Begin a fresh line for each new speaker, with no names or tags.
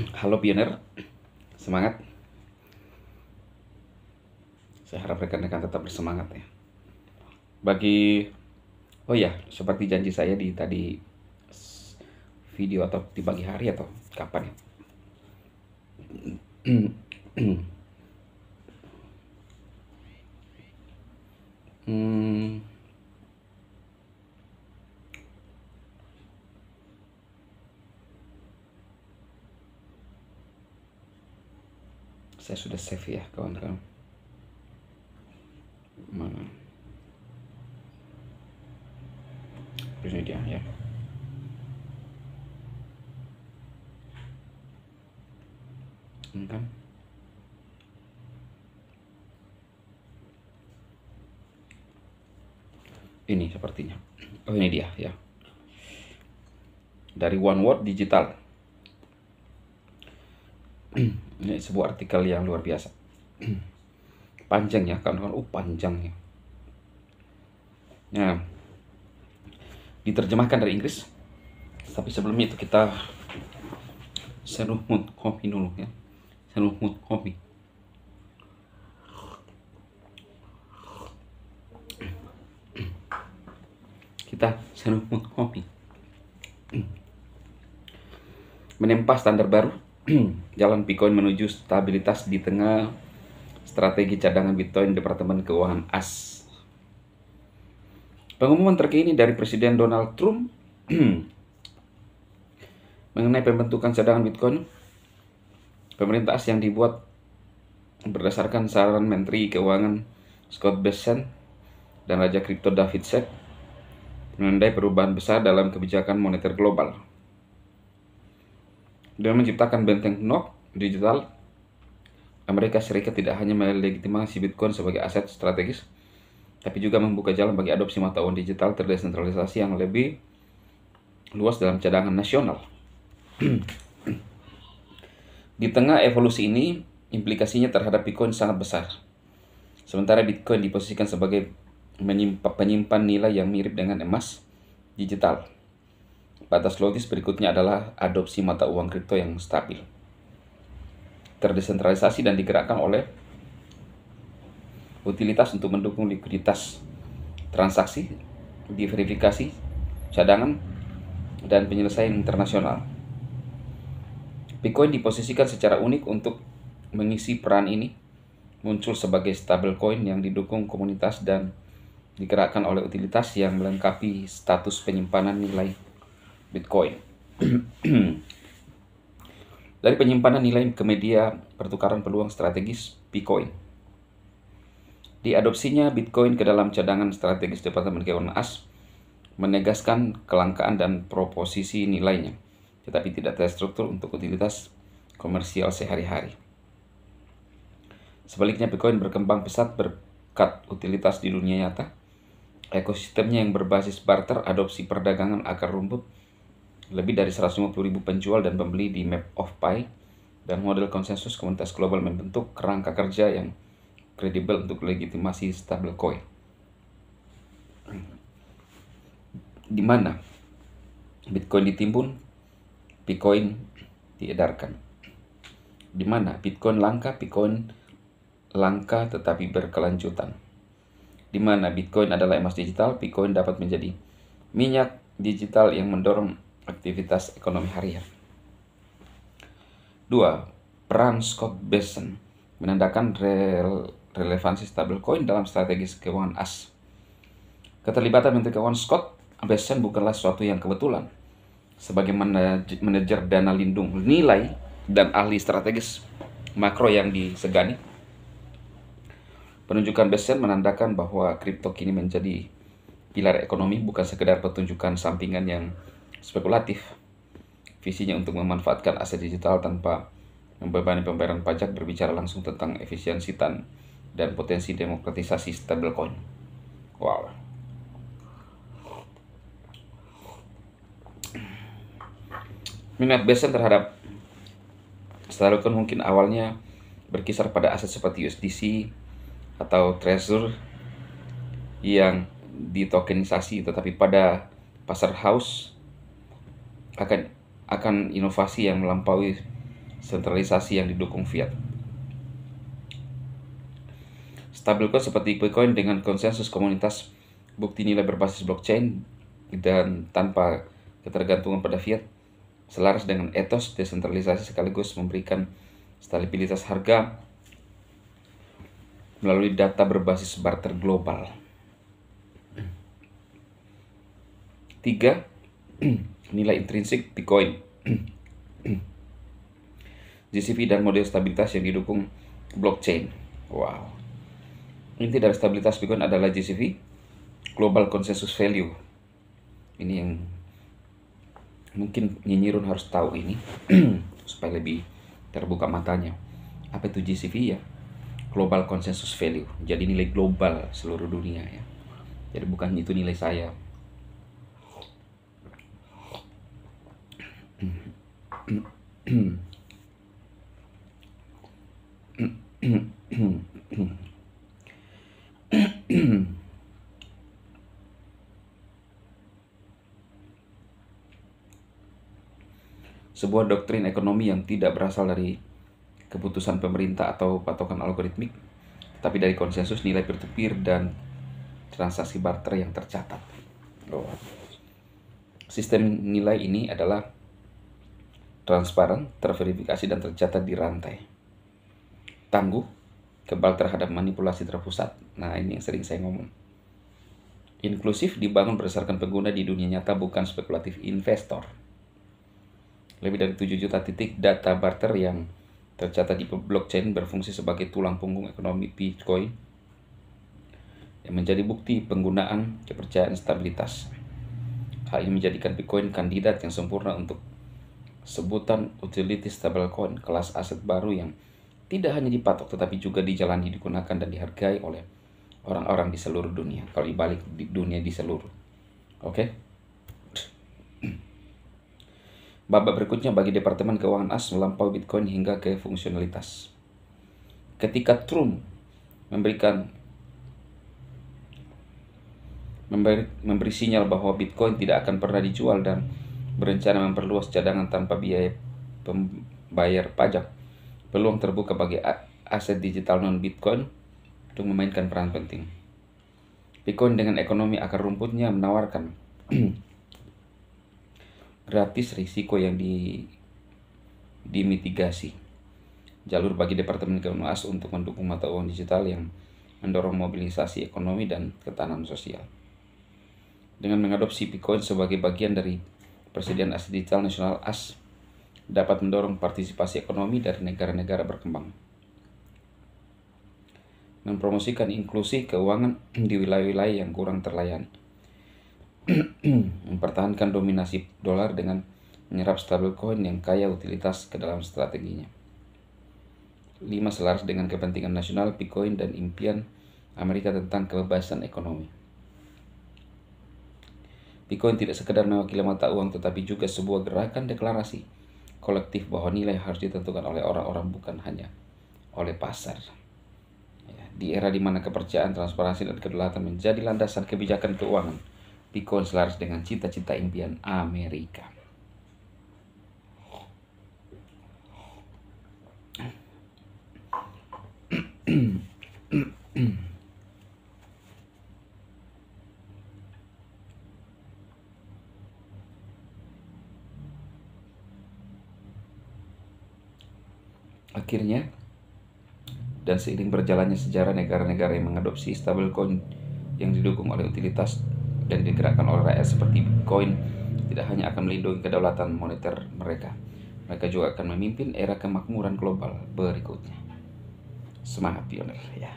Halo pioner, semangat. Saya harap rekan-rekan tetap bersemangat ya. Oh ya, seperti janji saya di tadi video atau di pagi hari atau kapan ya. Hmm, saya sudah save ya kawan-kawan. Mana? Ini dia ya. Kan? Ini sepertinya. Oh ini dia ya. Dari One World Digital. Ini sebuah artikel yang luar biasa. Panjang ya kawan-kawan. Panjang ya. Nah, diterjemahkan dari Inggris. Tapi sebelumnya itu kita seruh mood kopi dulu ya. Seruh mood kopi. Kita seruh mood kopi. Menempa standar baru. Jalan Bitcoin menuju stabilitas di tengah strategi cadangan Bitcoin Departemen Keuangan AS. Pengumuman terkini dari Presiden Donald Trump mengenai pembentukan cadangan Bitcoin pemerintah AS yang dibuat berdasarkan saran Menteri Keuangan Scott Bessent dan Raja Kripto David Seth menandai perubahan besar dalam kebijakan moneter global. Dengan menciptakan benteng NOK digital, Amerika Serikat tidak hanya melegitimasi Bitcoin sebagai aset strategis, tapi juga membuka jalan bagi adopsi mata uang digital terdesentralisasi yang lebih luas dalam cadangan nasional. Di tengah evolusi ini, implikasinya terhadap Bitcoin sangat besar. Sementara Bitcoin diposisikan sebagai penyimpan nilai yang mirip dengan emas digital. Batas logis berikutnya adalah adopsi mata uang kripto yang stabil, terdesentralisasi dan digerakkan oleh utilitas untuk mendukung likuiditas transaksi, diverifikasi, cadangan, dan penyelesaian internasional. Bitcoin diposisikan secara unik untuk mengisi peran ini, muncul sebagai stablecoin yang didukung komunitas dan digerakkan oleh utilitas yang melengkapi status penyimpanan nilai Bitcoin. Dari penyimpanan nilai ke media pertukaran peluang strategis Bitcoin. Diadopsinya Bitcoin ke dalam cadangan strategis Departemen Keuangan AS menegaskan kelangkaan dan proposisi nilainya, tetapi tidak terstruktur untuk utilitas komersial sehari-hari. Sebaliknya, Bitcoin berkembang pesat berkat utilitas di dunia nyata. Ekosistemnya yang berbasis barter, adopsi perdagangan akar rumput, lebih dari 150.000 penjual dan pembeli di Map of Pi, dan model konsensus komunitas global membentuk kerangka kerja yang kredibel untuk legitimasi stablecoin. Di mana Bitcoin ditimbun, Bitcoin diedarkan. Di mana Bitcoin langka tetapi berkelanjutan. Di mana Bitcoin adalah emas digital, Bitcoin dapat menjadi minyak digital yang mendorong aktivitas ekonomi harian. 2. Peran Scott Bessent menandakan relevansi stablecoin dalam strategi keuangan AS. Keterlibatan Menteri Keuangan Scott Bessent bukanlah sesuatu yang kebetulan. Sebagai manajer dana lindung nilai dan ahli strategis makro yang disegani, penunjukan Bessent menandakan bahwa kripto kini menjadi pilar ekonomi, bukan sekedar pertunjukan sampingan yang spekulatif. Visinya untuk memanfaatkan aset digital tanpa membebani pembayaran pajak berbicara langsung tentang efisiensi dan potensi demokratisasi stablecoin. Wow. Minat Bessent terhadap stablecoin mungkin awalnya berkisar pada aset seperti USDC atau Trezor yang ditokenisasi, tetapi pada pasar house akan inovasi yang melampaui sentralisasi yang didukung fiat. Stablecoin seperti Bitcoin dengan konsensus komunitas, bukti nilai berbasis blockchain, dan tanpa ketergantungan pada fiat, selaras dengan etos desentralisasi sekaligus memberikan stabilitas harga melalui data berbasis barter global. 3. Nilai intrinsik Bitcoin. GCV dan model stabilitas yang didukung blockchain. Wow. Inti dari stabilitas Bitcoin adalah GCV, Global Consensus Value. Ini yang mungkin nyinyirun harus tahu ini supaya lebih terbuka matanya. Apa itu GCV ya? Global Consensus Value. Jadi nilai global seluruh dunia ya. Jadi bukan itu nilai saya. Sebuah doktrin ekonomi yang tidak berasal dari keputusan pemerintah atau patokan algoritmik, tapi dari konsensus nilai peer-to-peer dan transaksi barter yang tercatat. Sistem nilai ini adalah transparan, terverifikasi, dan tercatat di rantai. Tangguh, kebal terhadap manipulasi terpusat. Nah, ini yang sering saya ngomong. Inklusif, dibangun berdasarkan pengguna di dunia nyata, bukan spekulatif investor. Lebih dari 7 juta titik data barter yang tercatat di blockchain berfungsi sebagai tulang punggung ekonomi Bitcoin yang menjadi bukti penggunaan kepercayaan stabilitas. Hal ini menjadikan Bitcoin kandidat yang sempurna untuk sebutan utility stablecoin, kelas aset baru yang tidak hanya dipatok tetapi juga dijalani, digunakan, dan dihargai oleh orang-orang di seluruh dunia. Kalau dibalik, di dunia di seluruh. Oke? Babak berikutnya bagi Departemen Keuangan AS melampaui Bitcoin hingga ke fungsionalitas. Ketika Trump memberi sinyal bahwa Bitcoin tidak akan pernah dijual dan berencana memperluas cadangan tanpa biaya pembayar pajak, peluang terbuka bagi aset digital non-Bitcoin untuk memainkan peran penting. Bitcoin dengan ekonomi akar rumputnya menawarkan gratis risiko yang dimitigasi. Jalur bagi Departemen Keuangan AS untuk mendukung mata uang digital yang mendorong mobilisasi ekonomi dan ketahanan sosial. Dengan mengadopsi Bitcoin sebagai bagian dari Persediaan Aset Digital Nasional AS, dapat mendorong partisipasi ekonomi dari negara-negara berkembang, mempromosikan inklusi keuangan di wilayah-wilayah yang kurang terlayani, mempertahankan dominasi dolar dengan menyerap stablecoin yang kaya utilitas ke dalam strateginya. 5. Selaras dengan kepentingan nasional Bitcoin dan impian Amerika tentang kebebasan ekonomi. Bitcoin tidak sekedar mewakili mata uang tetapi juga sebuah gerakan deklarasi kolektif bahwa nilai harus ditentukan oleh orang-orang, bukan hanya oleh pasar. Di era di mana kepercayaan, transparansi, dan kedaulatan menjadi landasan kebijakan keuangan, Bitcoin selaras dengan cita-cita impian Amerika. Akhirnya, dan seiring berjalannya sejarah negara-negara yang mengadopsi stablecoin yang didukung oleh utilitas dan digerakkan oleh rakyat seperti Bitcoin, tidak hanya akan melindungi kedaulatan moneter mereka, mereka juga akan memimpin era kemakmuran global berikutnya. Semangat pionir ya.